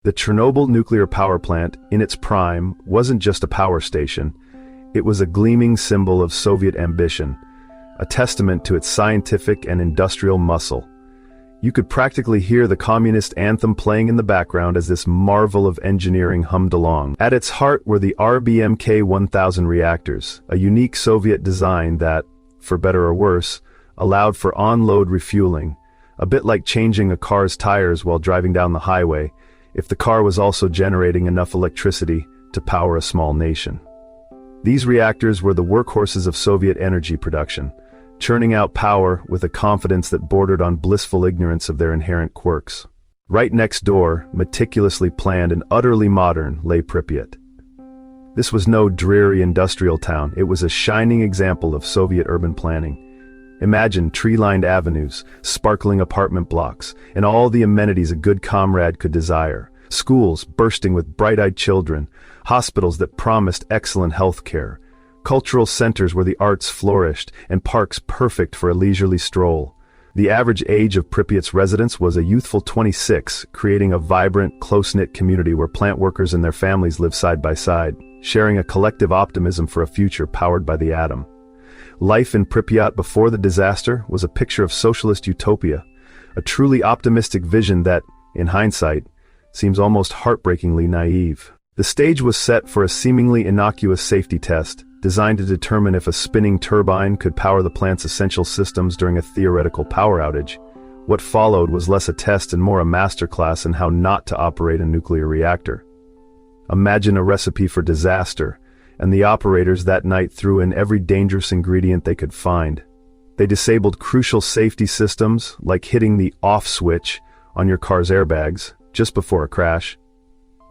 The Chernobyl nuclear power plant, in its prime, wasn't just a power station. It was a gleaming symbol of Soviet ambition, a testament to its scientific and industrial muscle. You could practically hear the communist anthem playing in the background as this marvel of engineering hummed along. At its heart were the RBMK-1000 reactors, a unique Soviet design that, for better or worse, allowed for on-load refueling, a bit like changing a car's tires while driving down the highway, if the car was also generating enough electricity to power a small nation. These reactors were the workhorses of Soviet energy production, churning out power with a confidence that bordered on blissful ignorance of their inherent quirks. Right next door, meticulously planned and utterly modern, lay Pripyat. This was no dreary industrial town, it was a shining example of Soviet urban planning. Imagine tree-lined avenues, sparkling apartment blocks, and all the amenities a good comrade could desire. Schools bursting with bright-eyed children, hospitals that promised excellent health care, cultural centers where the arts flourished, and parks perfect for a leisurely stroll. The average age of Pripyat's residents was a youthful 26, creating a vibrant, close-knit community where plant workers and their families lived side by side, sharing a collective optimism for a future powered by the atom. Life in Pripyat before the disaster was a picture of socialist utopia, a truly optimistic vision that, in hindsight, seems almost heartbreakingly naive. The stage was set for a seemingly innocuous safety test, designed to determine if a spinning turbine could power the plant's essential systems during a theoretical power outage. What followed was less a test and more a masterclass in how not to operate a nuclear reactor. Imagine a recipe for disaster, and the operators that night threw in every dangerous ingredient they could find. They disabled crucial safety systems, like hitting the off switch on your car's airbags just before a crash.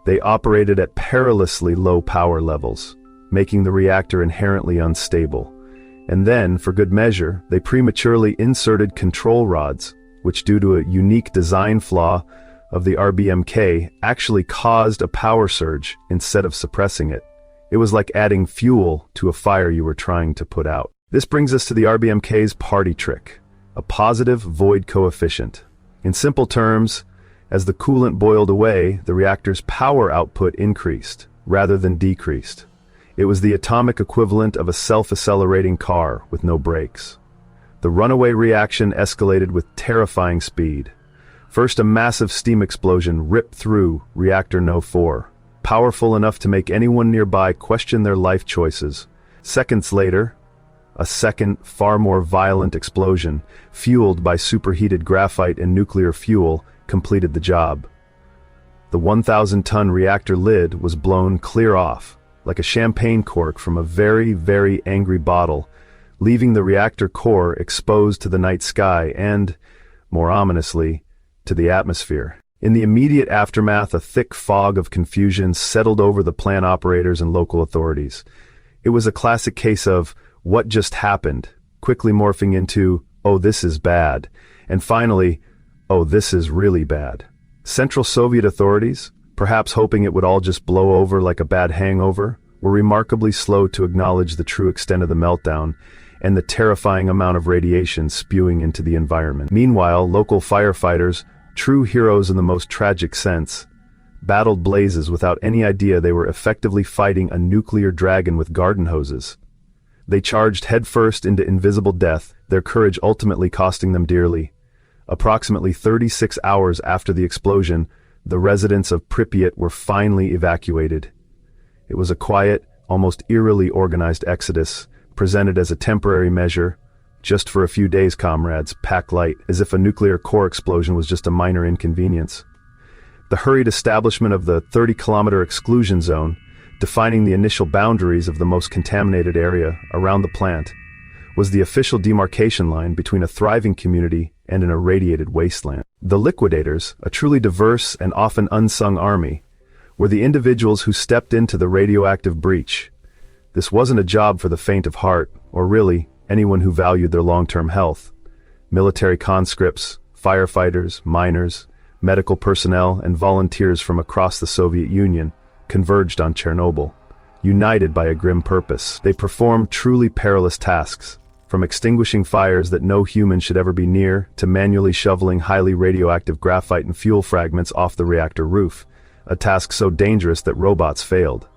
They operated at perilously low power levels, making the reactor inherently unstable. And then, for good measure, they prematurely inserted control rods, which due to a unique design flaw of the RBMK actually caused a power surge instead of suppressing it. It was like adding fuel to a fire you were trying to put out. This brings us to the RBMK's party trick, a positive void coefficient. In simple terms, as the coolant boiled away, the reactor's power output increased, rather than decreased. It was the atomic equivalent of a self-accelerating car with no brakes. The runaway reaction escalated with terrifying speed. First, a massive steam explosion ripped through reactor No. 4, powerful enough to make anyone nearby question their life choices. Seconds later, a second, far more violent explosion, fueled by superheated graphite and nuclear fuel, completed the job. The 1,000-ton reactor lid was blown clear off, like a champagne cork from a very, very angry bottle, leaving the reactor core exposed to the night sky and, more ominously, to the atmosphere. In the immediate aftermath, a thick fog of confusion settled over the plant operators and local authorities. It was a classic case of, what just happened, quickly morphing into, oh, this is bad, and finally, oh, this is really bad. Central Soviet authorities, perhaps hoping it would all just blow over like a bad hangover, were remarkably slow to acknowledge the true extent of the meltdown and the terrifying amount of radiation spewing into the environment. Meanwhile, local firefighters, true heroes in the most tragic sense, battled blazes without any idea they were effectively fighting a nuclear dragon with garden hoses. They charged headfirst into invisible death, their courage ultimately costing them dearly. Approximately 36 hours after the explosion, the residents of Pripyat were finally evacuated. It was a quiet, almost eerily organized exodus, presented as a temporary measure. Just for a few days, comrades, pack light, as if a nuclear core explosion was just a minor inconvenience. The hurried establishment of the 30-kilometer exclusion zone, defining the initial boundaries of the most contaminated area around the plant, was the official demarcation line between a thriving community and an irradiated wasteland. The liquidators, a truly diverse and often unsung army, were the individuals who stepped into the radioactive breach. This wasn't a job for the faint of heart, or really, anyone who valued their long-term health. Military conscripts, firefighters, miners, medical personnel, and volunteers from across the Soviet Union converged on Chernobyl. United by a grim purpose, they performed truly perilous tasks, from extinguishing fires that no human should ever be near to manually shoveling highly radioactive graphite and fuel fragments off the reactor roof, a task so dangerous that robots failed.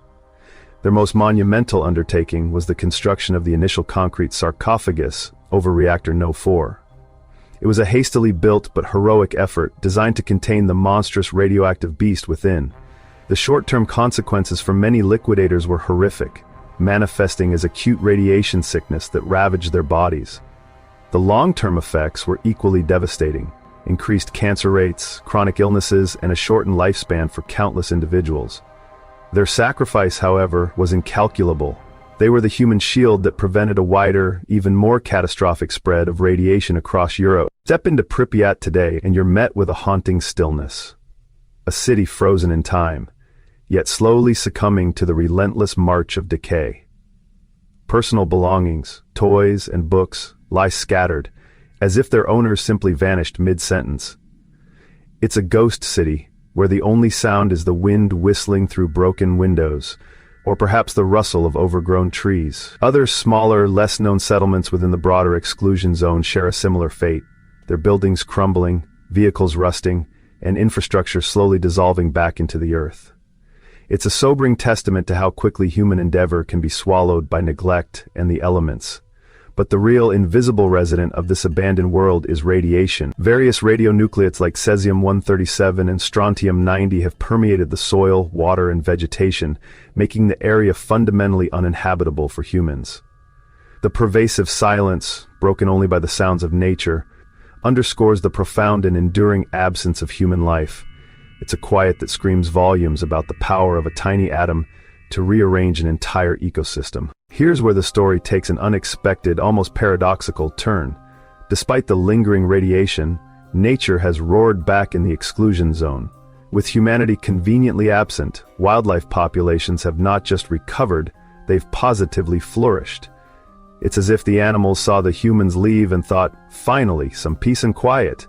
Their most monumental undertaking was the construction of the initial concrete sarcophagus over Reactor No. 4. It was a hastily built but heroic effort designed to contain the monstrous radioactive beast within. The short-term consequences for many liquidators were horrific, manifesting as acute radiation sickness that ravaged their bodies. The long-term effects were equally devastating: increased cancer rates, chronic illnesses, and a shortened lifespan for countless individuals. Their sacrifice, however, was incalculable. They were the human shield that prevented a wider, even more catastrophic spread of radiation across Europe. Step into Pripyat today and you're met with a haunting stillness. A city frozen in time, yet slowly succumbing to the relentless march of decay. Personal belongings, toys, and books lie scattered, as if their owners simply vanished mid-sentence. It's a ghost city, where the only sound is the wind whistling through broken windows, or perhaps the rustle of overgrown trees. Other smaller, less-known settlements within the broader exclusion zone share a similar fate, their buildings crumbling, vehicles rusting, and infrastructure slowly dissolving back into the earth. It's a sobering testament to how quickly human endeavor can be swallowed by neglect and the elements. But the real invisible resident of this abandoned world is radiation. Various radionuclides like cesium-137 and strontium-90 have permeated the soil, water, and vegetation, making the area fundamentally uninhabitable for humans. The pervasive silence, broken only by the sounds of nature, underscores the profound and enduring absence of human life. It's a quiet that screams volumes about the power of a tiny atom to rearrange an entire ecosystem. Here's where the story takes an unexpected, almost paradoxical turn. Despite the lingering radiation, nature has roared back in the exclusion zone. With humanity conveniently absent, wildlife populations have not just recovered, they've positively flourished. It's as if the animals saw the humans leave and thought, finally, some peace and quiet.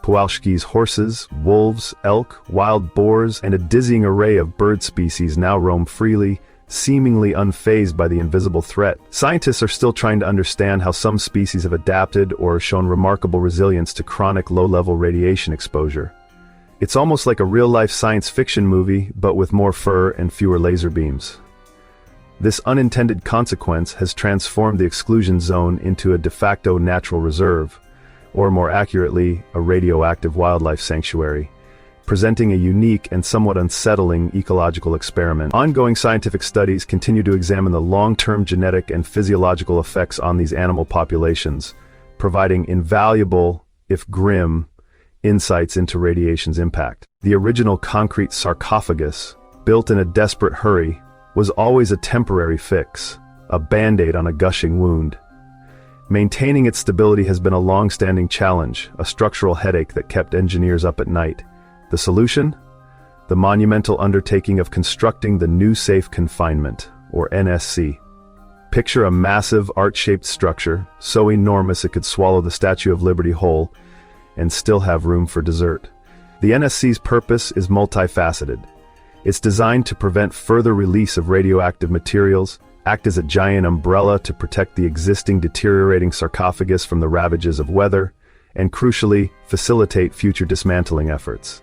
Pualski's horses, wolves, elk, wild boars, and a dizzying array of bird species now roam freely, seemingly unfazed by the invisible threat. Scientists are still trying to understand how some species have adapted or shown remarkable resilience to chronic low-level radiation exposure. It's almost like a real-life science fiction movie, but with more fur and fewer laser beams. This unintended consequence has transformed the exclusion zone into a de facto natural reserve, or more accurately, a radioactive wildlife sanctuary, presenting a unique and somewhat unsettling ecological experiment. Ongoing scientific studies continue to examine the long-term genetic and physiological effects on these animal populations, providing invaluable, if grim, insights into radiation's impact. The original concrete sarcophagus, built in a desperate hurry, was always a temporary fix, a band-aid on a gushing wound. Maintaining its stability has been a long-standing challenge, a structural headache that kept engineers up at night. The solution? The monumental undertaking of constructing the new safe confinement, or NSC. Picture a massive arch-shaped structure, so enormous it could swallow the Statue of Liberty whole, and still have room for dessert. The NSC's purpose is multifaceted. It's designed to prevent further release of radioactive materials, act as a giant umbrella to protect the existing deteriorating sarcophagus from the ravages of weather, and crucially, facilitate future dismantling efforts.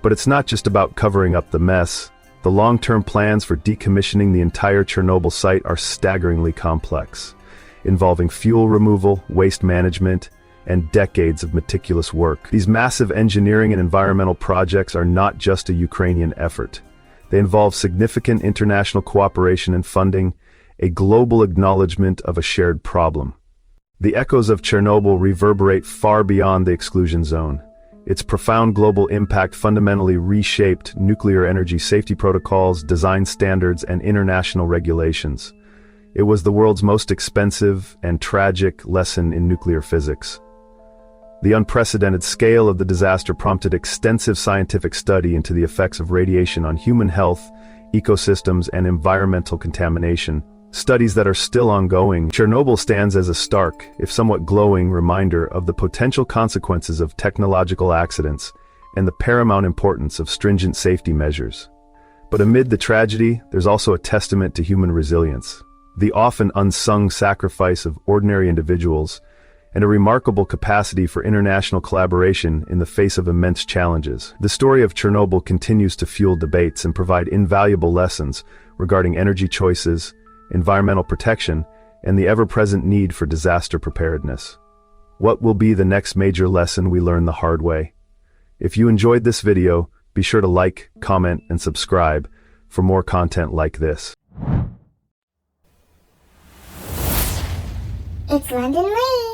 But it's not just about covering up the mess. The long-term plans for decommissioning the entire Chernobyl site are staggeringly complex, involving fuel removal, waste management, and decades of meticulous work. These massive engineering and environmental projects are not just a Ukrainian effort. They involve significant international cooperation and funding, a global acknowledgement of a shared problem. The echoes of Chernobyl reverberate far beyond the exclusion zone. Its profound global impact fundamentally reshaped nuclear energy safety protocols, design standards, and international regulations. It was the world's most expensive and tragic lesson in nuclear physics. The unprecedented scale of the disaster prompted extensive scientific study into the effects of radiation on human health, ecosystems, and environmental contamination, studies that are still ongoing. Chernobyl stands as a stark, if somewhat glowing, reminder of the potential consequences of technological accidents and the paramount importance of stringent safety measures. But amid the tragedy, there's also a testament to human resilience, the often unsung sacrifice of ordinary individuals, and a remarkable capacity for international collaboration in the face of immense challenges. The story of Chernobyl continues to fuel debates and provide invaluable lessons regarding energy choices, environmental protection, and the ever-present need for disaster preparedness. What will be the next major lesson we learn the hard way? If you enjoyed this video, be sure to like, comment, and subscribe for more content like this. It's London Lee.